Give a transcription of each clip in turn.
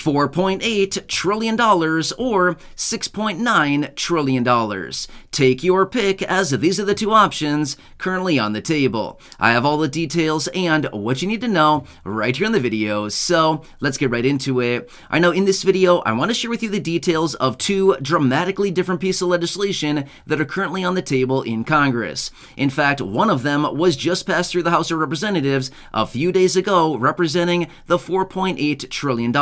$4.8 trillion or $6.9 trillion. Take your pick, as these are the two options currently on the table. I have all the details and what you need to know right here in the video, so let's get right into it. I know in this video, I want to share with you the details of two dramatically different pieces of legislation that are currently on the table in Congress. In fact, one of them was just passed through the House of Representatives a few days ago, representing the $4.8 trillion.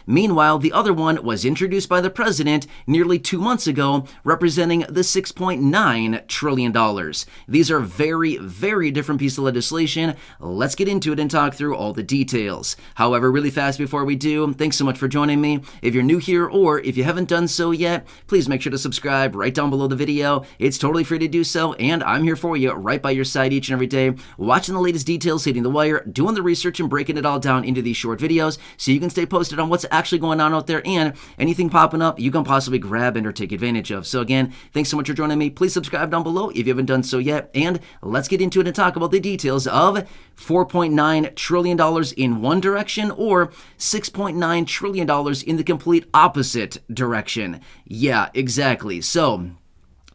Meanwhile, the other one was introduced by the president nearly 2 months ago, representing the $6.9 trillion. These are very, very different pieces of legislation. Let's get into it and talk through all the details. However, really fast before we do, thanks so much for joining me. If you're new here or if you haven't done so yet, please make sure to subscribe right down below the video. It's totally free to do so, and I'm here for you right by your side each and every day, watching the latest details hitting the wire, doing the research and breaking it all down into these short videos so you can stay posted on what's actually going on out there, and anything popping up you can possibly grab and or take advantage of. So again, thanks so much for joining me. Please subscribe down below if you haven't done so yet, and let's get into it and talk about the details of $4.9 trillion in one direction or $6.9 trillion in the complete opposite direction. Yeah, exactly. So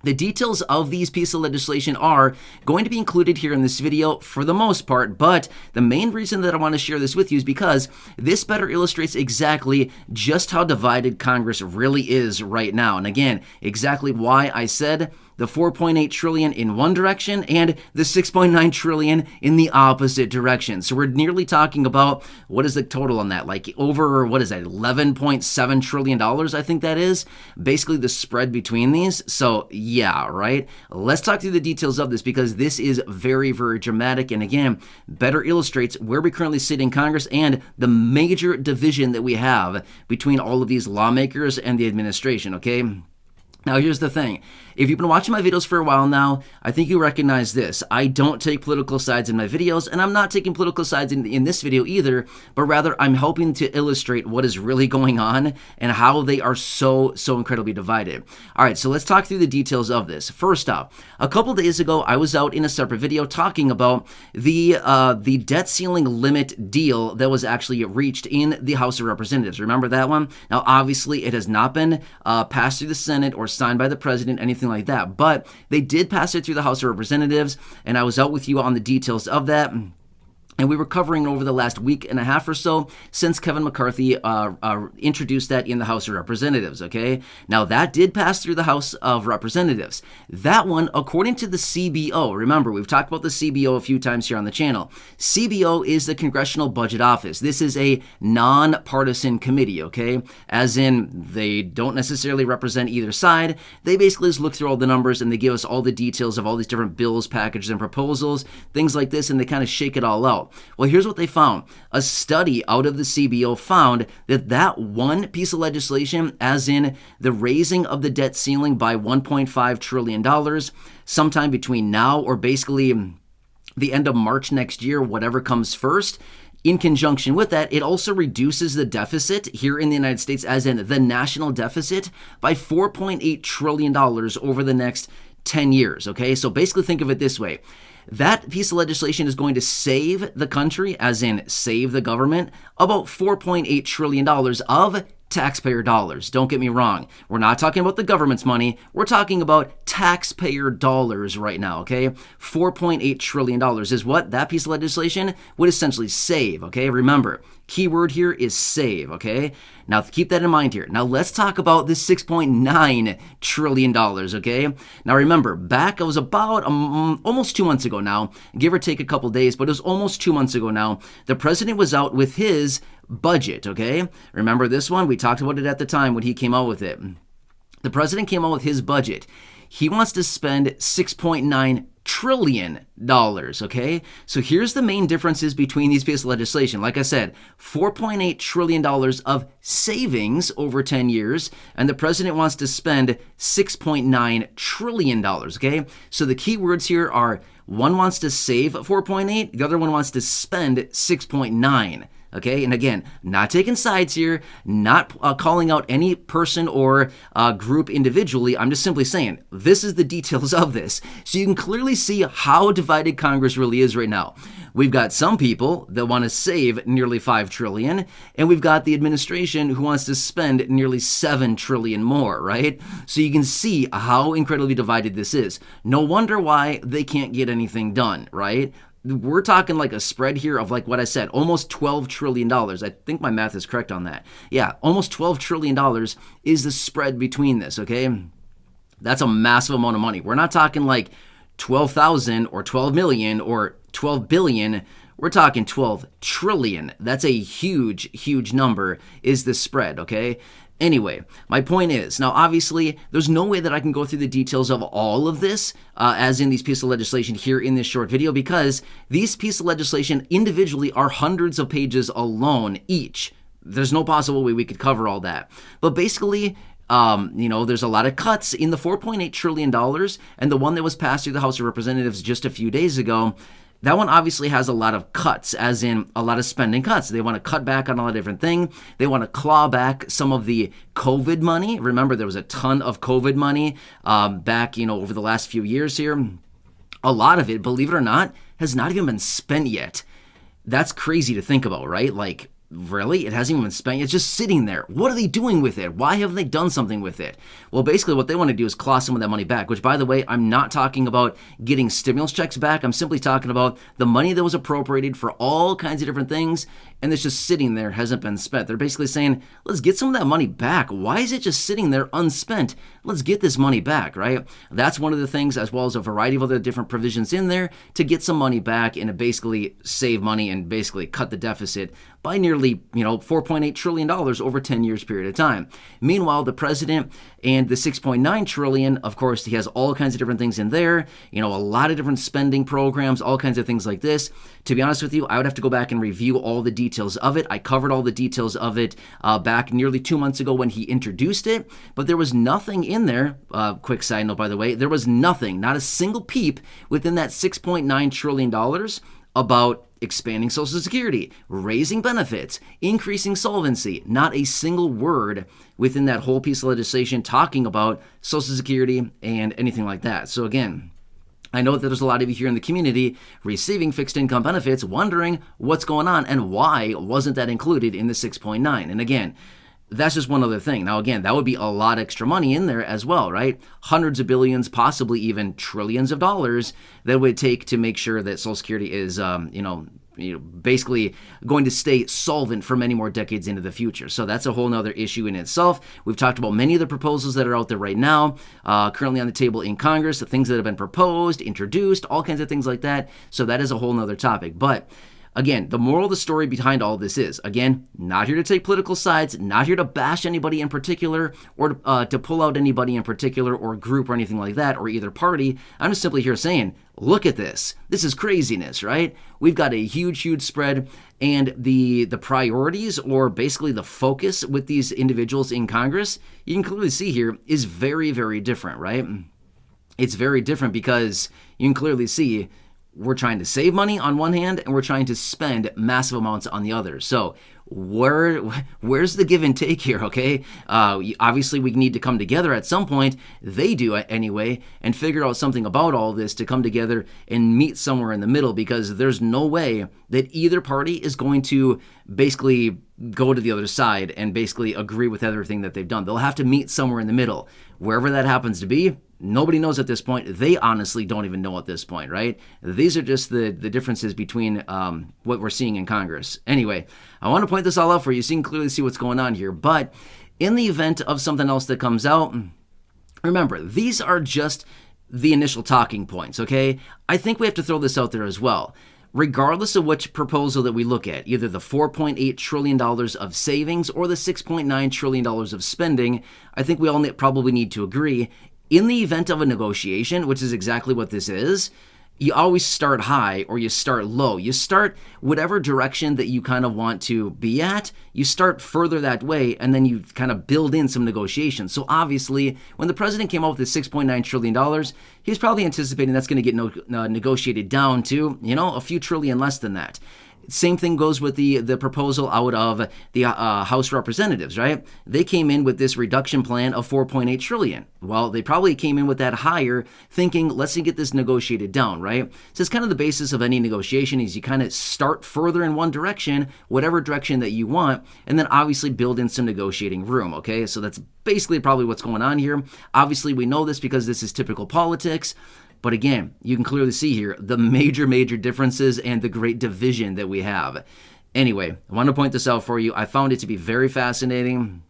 the details of these pieces of legislation are going to be included here in this video for the most part, but the main reason that I want to share this with you is because this better illustrates exactly just how divided Congress really is right now. And again, exactly why I said the $4.8 trillion in one direction and the $6.9 trillion in the opposite direction. So we're nearly talking about, what is the total on that? Like over, what is that, $11.7 trillion, I think that is, basically the spread between these. So yeah, right? Let's talk through the details of this because this is very, very dramatic, and again, better illustrates where we currently sit in Congress and the major division that we have between all of these lawmakers and the administration, okay? Now, here's the thing. If you've been watching my videos for a while now, I think you recognize this. I don't take political sides in my videos, and I'm not taking political sides in this video either, but rather I'm helping to illustrate what is really going on and how they are so incredibly divided. All right, so let's talk through the details of this. First off, a couple days ago, I was out in a separate video talking about the debt ceiling limit deal that was actually reached in the House of Representatives. Remember that one? Now, obviously, it has not been passed through the Senate or signed by the president, anything like that, but they did pass it through the House of Representatives, and I was out with you on the details of that. And we were covering over the last week and a half or so since Kevin McCarthy introduced that in the House of Representatives, okay? Now, that did pass through the House of Representatives. That one, according to the CBO, remember, we've talked about the CBO a few times here on the channel. CBO is the Congressional Budget Office. This is a nonpartisan committee, okay? As in, they don't necessarily represent either side. They basically just look through all the numbers and they give us all the details of all these different bills, packages, and proposals, things like this, and they kind of shake it all out. Well, here's what they found. A study out of the CBO found that one piece of legislation, as in the raising of the debt ceiling by $1.5 trillion, sometime between now or basically the end of March next year, whatever comes first, in conjunction with that, it also reduces the deficit here in the United States, as in the national deficit, by $4.8 trillion over the next 10 years, okay? So basically think of it this way. That piece of legislation is going to save the country, as in save the government, about $4.8 trillion of taxpayer dollars. Don't get me wrong. We're not talking about the government's money. We're talking about taxpayer dollars right now, okay? $4.8 trillion is what that piece of legislation would essentially save, okay? Remember, keyword here is save, okay? Now, keep that in mind here. Now, let's talk about this $6.9 trillion, okay? Now, remember, back, it was about almost 2 months ago now, give or take a couple days, but it was almost 2 months ago now, the president was out with his budget, okay? Remember this one? We talked about it at the time when he came out with it. The president came out with his budget. He wants to spend $6.9 trillion, okay? So here's the main differences between these pieces of legislation. Like I said, $4.8 trillion of savings over 10 years, and the president wants to spend $6.9 trillion, okay? So the key words here are one wants to save 4.8, the other one wants to spend 6.9. Okay, and again, not taking sides here, not calling out any person or group individually. I'm just simply saying this is the details of this. So you can clearly see how divided Congress really is right now. We've got some people that want to save nearly $5 trillion, and we've got the administration who wants to spend nearly $7 trillion more, right? So you can see how incredibly divided this is. No wonder why they can't get anything done, right? We're talking like a spread here of, like what I said, almost $12 trillion. I think my math is correct on that. Yeah, almost $12 trillion is the spread between this, okay? That's a massive amount of money. We're not talking like 12,000 or 12 million or 12 billion. We're talking 12 trillion. That's a huge, huge number is the spread, okay? Anyway, my point is, now obviously, there's no way that I can go through the details of all of this, as in these pieces of legislation here in this short video, because these pieces of legislation individually are hundreds of pages alone each. There's no possible way we could cover all that. But basically, there's a lot of cuts in the $4.8 trillion, and the one that was passed through the House of Representatives just a few days ago, that one obviously has a lot of cuts, as in a lot of spending cuts. They want to cut back on a lot of different things. They want to claw back some of the COVID money. Remember, there was a ton of COVID money back, over the last few years here. A lot of it, believe it or not, has not even been spent yet. That's crazy to think about, right? Like, really? It hasn't even been spent. It's just sitting there. What are they doing with it? Why haven't they done something with it? Well, basically what they want to do is claw some of that money back, which, by the way, I'm not talking about getting stimulus checks back. I'm simply talking about the money that was appropriated for all kinds of different things, and it's just sitting there, hasn't been spent. They're basically saying, let's get some of that money back. Why is it just sitting there unspent? Let's get this money back, right? That's one of the things, as well as a variety of other different provisions in there to get some money back and to basically save money and basically cut the deficit by nearly, $4.8 trillion over 10 years period of time. Meanwhile, the president and the $6.9 trillion, of course, he has all kinds of different things in there, a lot of different spending programs, all kinds of things like this. To be honest with you, I would have to go back and review all the details of it. I covered all the details of it back nearly 2 months ago when he introduced it, but there was nothing in there, quick side note, by the way, there was nothing, not a single peep within that $6.9 trillion about expanding Social Security, raising benefits, increasing solvency. Not a single word within that whole piece of legislation talking about Social Security and anything like that. So again, I know that there's a lot of you here in the community receiving fixed income benefits wondering what's going on and why wasn't that included in the 6.9. And again, that's just one other thing. Now, again, that would be a lot extra money in there as well, right? Hundreds of billions, possibly even trillions of dollars that it would take to make sure that Social Security is, basically going to stay solvent for many more decades into the future. So that's a whole nother issue in itself. We've talked about many of the proposals that are out there right now, currently on the table in Congress, the things that have been proposed, introduced, all kinds of things like that. So that is a whole nother topic. But again, the moral of the story behind all this is, again, not here to take political sides, not here to bash anybody in particular or to pull out anybody in particular or group or anything like that, or either party. I'm just simply here saying, look at this. This is craziness, right? We've got a huge, huge spread, and the priorities, or basically the focus with these individuals in Congress, you can clearly see here, is very, very different, right? It's very different because you can clearly see we're trying to save money on one hand, and we're trying to spend massive amounts on the other. So where's the give and take here, okay? Obviously, we need to come together at some point. They do anyway, and figure out something about all this to come together and meet somewhere in the middle, because there's no way that either party is going to basically go to the other side and basically agree with everything that they've done. They'll have to meet somewhere in the middle. Wherever that happens to be, nobody knows at this point. They honestly don't even know at this point, right? These are just the differences between what we're seeing in Congress. Anyway, I want to point this all out for you so you can clearly see what's going on here. But in the event of something else that comes out, remember, these are just the initial talking points, okay? I think we have to throw this out there as well. Regardless of which proposal that we look at, either the $4.8 trillion of savings or the $6.9 trillion of spending, I think we all probably need to agree, in the event of a negotiation, which is exactly what this is, you always start high or you start low. You start whatever direction that you kind of want to be at, you start further that way, and then you kind of build in some negotiations. So obviously, when the president came up with the $6.9 trillion, he was probably anticipating that's going to get negotiated down to, a few trillion less than that. Same thing goes with the proposal out of the House Representatives, right? They came in with this reduction plan of 4.8 trillion. Well, they probably came in with that higher, thinking, let's get this negotiated down, right? So it's kind of the basis of any negotiation is you kind of start further in one direction, whatever direction that you want, and then obviously build in some negotiating room, okay? So that's basically probably what's going on here. Obviously, we know this because this is typical politics. But again, you can clearly see here the major differences and the great division that we have. Anyway, I want to point this out for you. I found it to be very fascinating.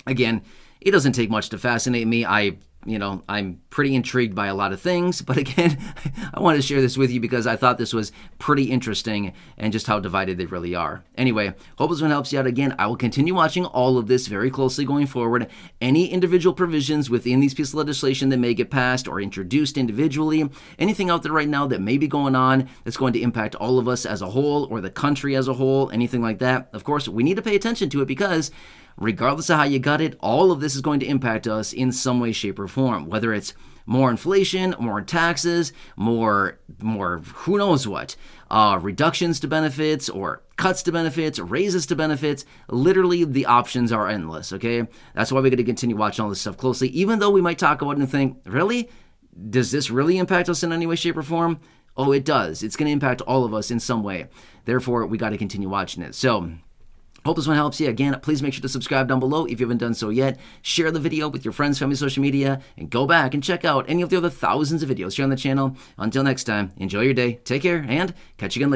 Again, it doesn't take much to fascinate me. I'm pretty intrigued by a lot of things, but again, I wanted to share this with you because I thought this was pretty interesting and just how divided they really are. Anyway, hope this one helps you out. Again, I will continue watching all of this very closely going forward. Any individual provisions within these pieces of legislation that may get passed or introduced individually, anything out there right now that may be going on that's going to impact all of us as a whole or the country as a whole, anything like that, of course, we need to pay attention to it because regardless of how you got it, all of this is going to impact us in some way, shape, or form. Whether it's more inflation, more taxes, more who knows what, reductions to benefits or cuts to benefits, raises to benefits. Literally, the options are endless, okay? That's why we got to continue watching all this stuff closely, even though we might talk about it and think, really? Does this really impact us in any way, shape, or form? Oh, it does. It's going to impact all of us in some way. Therefore, we got to continue watching it. So, hope this one helps you. Again, please make sure to subscribe down below if you haven't done so yet. Share the video with your friends, family, social media, and go back and check out any of the other thousands of videos here on the channel. Until next time, enjoy your day, take care, and catch you again later.